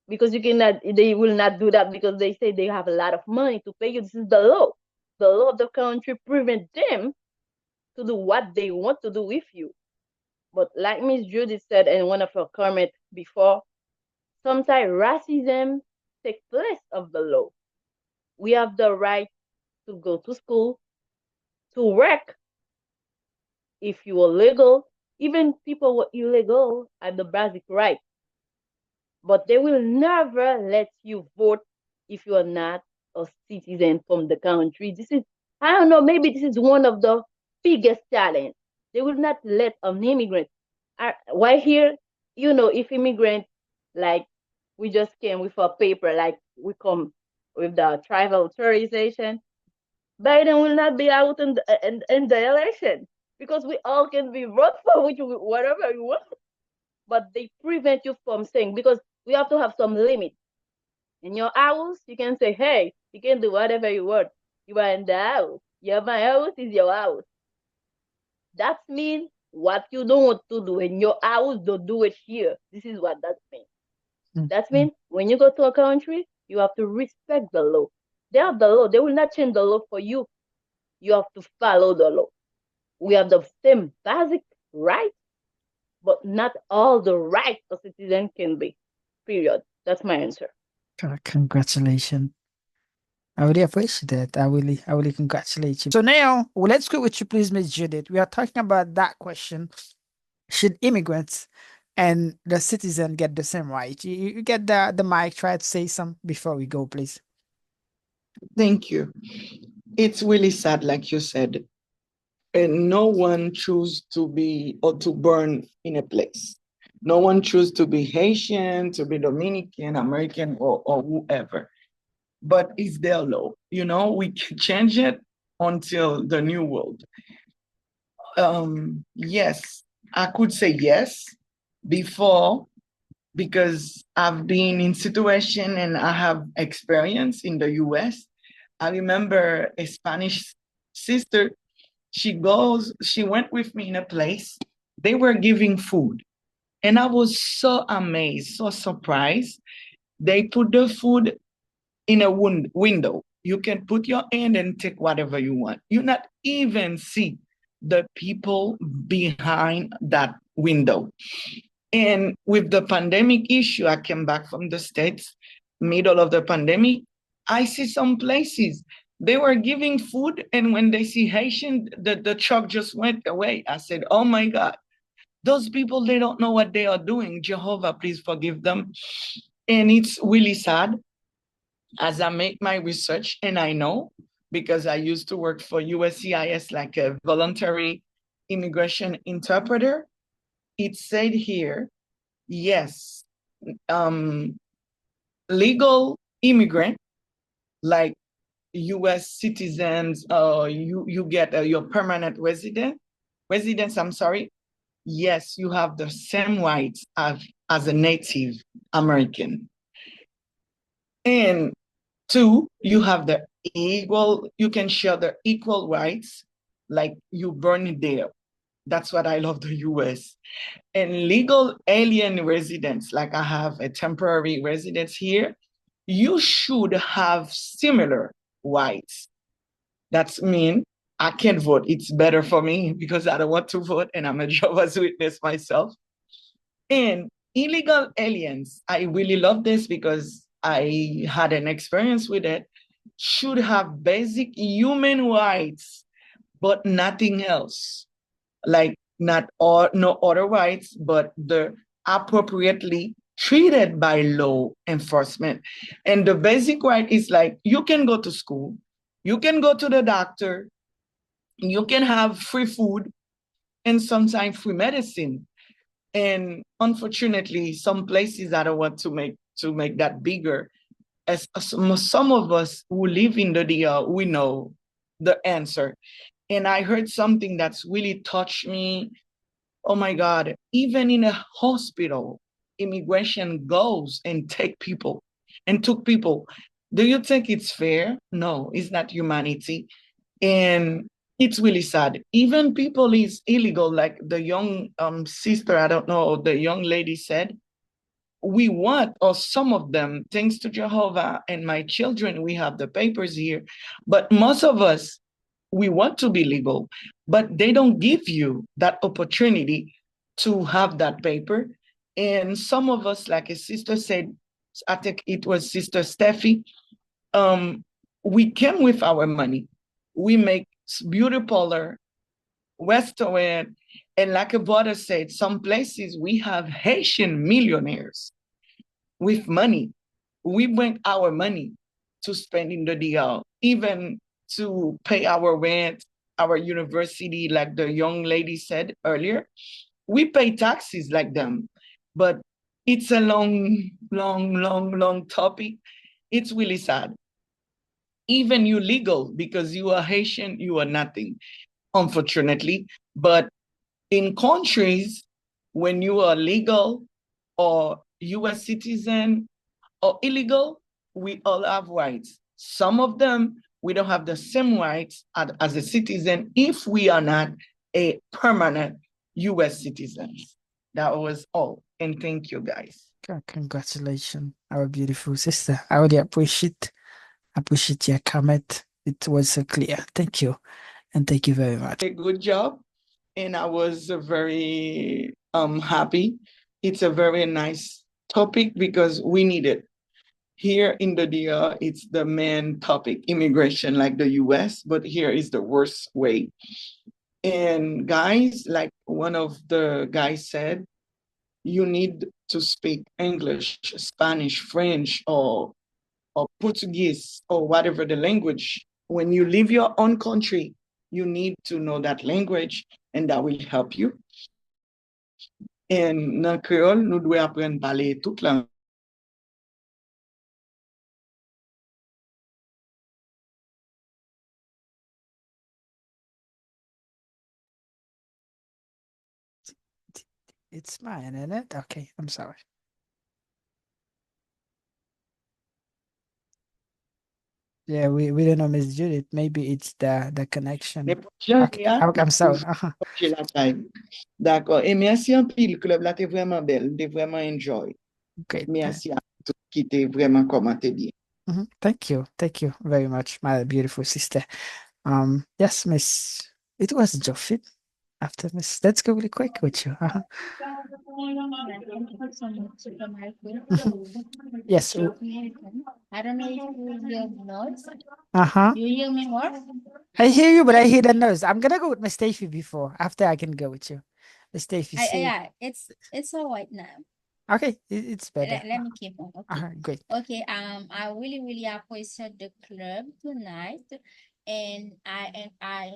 Because you cannot they will not do that because they say they have a lot of money to pay you. This is the law. The law of the country prevent them to do what they want to do with you. But like Miss Judy said in one of her comments before, sometimes racism takes place of the law. We have the right to go to school, to work if you are legal. Even people who are illegal have the basic right. But they will never let you vote if you are not a citizen from the country. This is, I don't know, maybe this is one of the biggest challenge. They will not let an immigrant. Why here, if immigrant, like we just came with a paper, like we come with the travel authorization, Biden will not be out in the election because we all can be vote for whatever we want, but they prevent you from saying because we have to have some limit. In your house, you can say, hey, you can do whatever you want. You are in the house. My house is your house. That means what you don't want to do in your house, don't do it here. This is what that means. That means when you go to a country, you have to respect the law. They have the law. They will not change the law for you. You have to follow the law. We have the same basic right, but not all the right a citizen can be. Period. That's my answer. Congratulations. I really appreciate that. I really congratulate you. So now, let's go with you, please, Miss Judith. We are talking about that question. Should immigrants and the citizen get the same right? You get the mic, try to say some before we go, please. Thank you. It's really sad, like you said, and no one choose to be or to burn in a place. No one choose to be Haitian, to be Dominican, American, or whoever. But it's their law. We can change it until the new world. Yes, I could say yes before because I've been in situation and I have experience in the US. I remember a Spanish sister, she went with me in a place, they were giving food. And I was so amazed, so surprised. They put the food in a window. You can put your hand and take whatever you want. You not even see the people behind that window. And with the pandemic issue, I came back from the States, middle of the pandemic. I see some places they were giving food, and when they see Haitian, the truck just went away. I said, oh my God, those people, they don't know what they are doing. Jehovah, please forgive them. And it's really sad as I make my research, and I know because I used to work for USCIS like a voluntary immigration interpreter. It said here, yes, legal immigrant like US citizens, you get your permanent residence, I'm sorry. Yes, you have the same rights as a Native American. And Two, you have the equal, you can share the equal rights, like you burn it there. That's what I love the US. And legal alien residents, like I have a temporary residence here, you should have similar rights. That's mean I can't vote. It's better for me because I don't want to vote and I'm a Jehovah's Witness myself. And illegal aliens, I really love this because I had an experience with it, should have basic human rights, but nothing else. Like not all, no other rights, but the appropriately treated by law enforcement. And the basic right is like you can go to school, you can go to the doctor, you can have free food, and sometimes free medicine. And unfortunately, some places I don't want to make that bigger. As some of us who live in the DR, we know the answer. And I heard something that's really touched me. Oh my God, even in a hospital, immigration goes and take people and took people. Do you think it's fair? No, it's not humanity. And it's really sad. Even people is illegal, like the young sister, I don't know, the young lady said, we want, or some of them, thanks to Jehovah and my children, we have the papers here. But most of us, we want to be legal, but they don't give you that opportunity to have that paper. And some of us, like a sister said, I think it was Sister Steffi, we came with our money. We make beauty parlor, restaurant, and like a brother said, some places we have Haitian millionaires with money. We bring our money to spend in the DR, even to pay our rent, our university, like the young lady said earlier. We pay taxes like them, but it's a long topic. It's really sad. Even you legal, because you are Haitian, you are nothing, unfortunately. But in countries, when you are legal or US citizen or illegal, we all have rights. Some of them, we don't have the same rights as a citizen if we are not a permanent US citizens. That was all. And thank you guys. Congratulations, our beautiful sister. I really appreciate your comment. It was so clear. Thank you. And thank you very much. A good job. And I was very happy. It's a very nice topic because we need it. Here in the DR, it's the main topic, immigration, like the US, but here is the worst way. And guys, like one of the guys said, you need to speak English, Spanish, French, or Portuguese, or whatever the language. When you leave your own country, you need to know that language, and that will help you. And dans créole, nous devons apprendre à parler toute langue. It's mine, isn't it? Okay, I'm sorry. Yeah, we don't know, Miss Judith. Maybe it's the connection. Okay, I'm sorry. D'accord. Et merci en pile, club là, t'es vraiment belle, t'es vraiment enjoy. Great. Merci à tous qui t'es vraiment commenté bien. Thank you. Thank you very much, my beautiful sister. Yes, Miss. It was Joffit after Miss. Let's go really quick with you. Yes. I don't know if you hear notes. Uh-huh. You hear me more? I hear you, but I hear the nose. I'm gonna go with Miss Stacey before. After I can go with you. Miss Stacey. Yeah, it's all right now. Okay, it's better. Let me keep on. Okay. Great. Okay. I really appreciate the club tonight, and I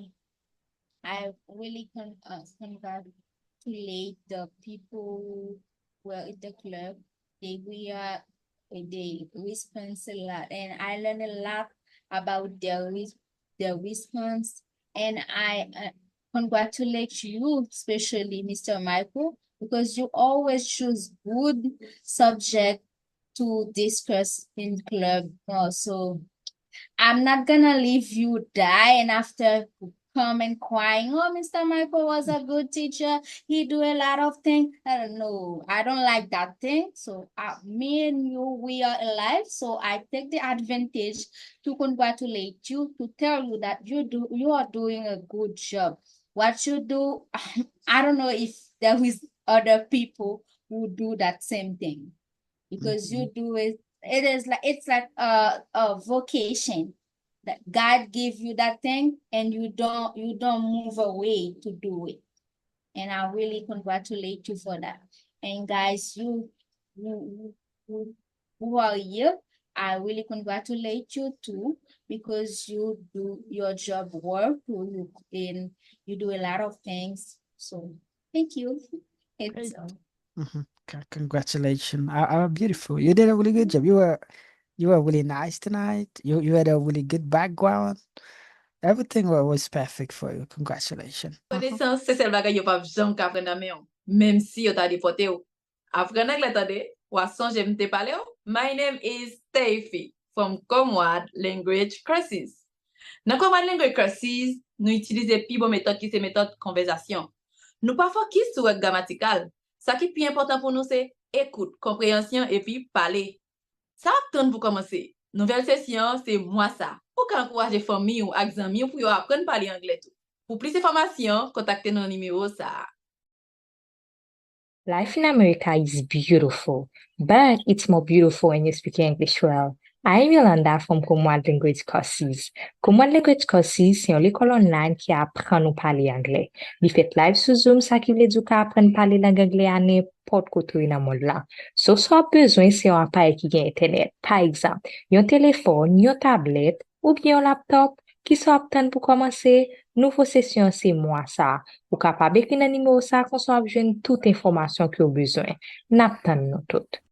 really congratulate the people who were at the club. They response a lot, and I learned a lot about their response. And I congratulate you, especially Mr. Michael, because you always choose good subject to discuss in club. So I'm not gonna leave you die and after come and crying. Oh, Mr. Michael was a good teacher. He do a lot of things. I don't know. I don't like that thing. So me and you, we are alive. So I take the advantage to congratulate you, to tell you that you are doing a good job. What you do, I don't know if there is other people who do that same thing because you do it. It is like it's like a vocation that God give you that thing and you don't move away to do it. And I really congratulate you for that. And guys, you, you who are here, I really congratulate you too because you do your job well too, and you do a lot of things. So thank you. It's Congratulations. Beautiful. You did a really good job. You were really nice tonight. You had a really good background. Everything was perfect for you. Congratulations. Connaissance, c'est celle bagay yo pa jam ka apprendre nan men yo. Même si yo ta deporté yo. Apprendre anglais tande, ou a sonje mte pale yo. My name is Steffi from Comwad Language Courses. Nan Comwad Language Courses, nou utilize pi bon méthode ki se méthode conversation. Nou pa focus sur word grammatical. Sa ki pi important pour nous c'est écoute, compréhension et puis parler. Ça attend pour commencer. Nouvelle session, c'est moi ça. Pour encourager famille ou amis pour yo apprendre parler anglais tout. Pour plus d'informations, contactez nos numéros ça. Life in America is beautiful, but it's more beautiful when you speak English well. I'm Yolanda from Commonwealth Language Courses. Commonwealth Language Courses, c'est une école online qui apprend nous parler anglais. Il fait live sur Zoom, ça qui veut dire qu'on apprend parler langue anglais à n'importe côté dans le monde là. So, soit besoin, c'est un appareil qui a Internet. Par exemple, un téléphone, une tablette ou bien un laptop qui sont aptes pour commencer. Nouveau session, c'est moi ça. Ou capable d'écrire un numéro ça qu'on soit besoin toute information que vous besoin. N'attendons nous toutes.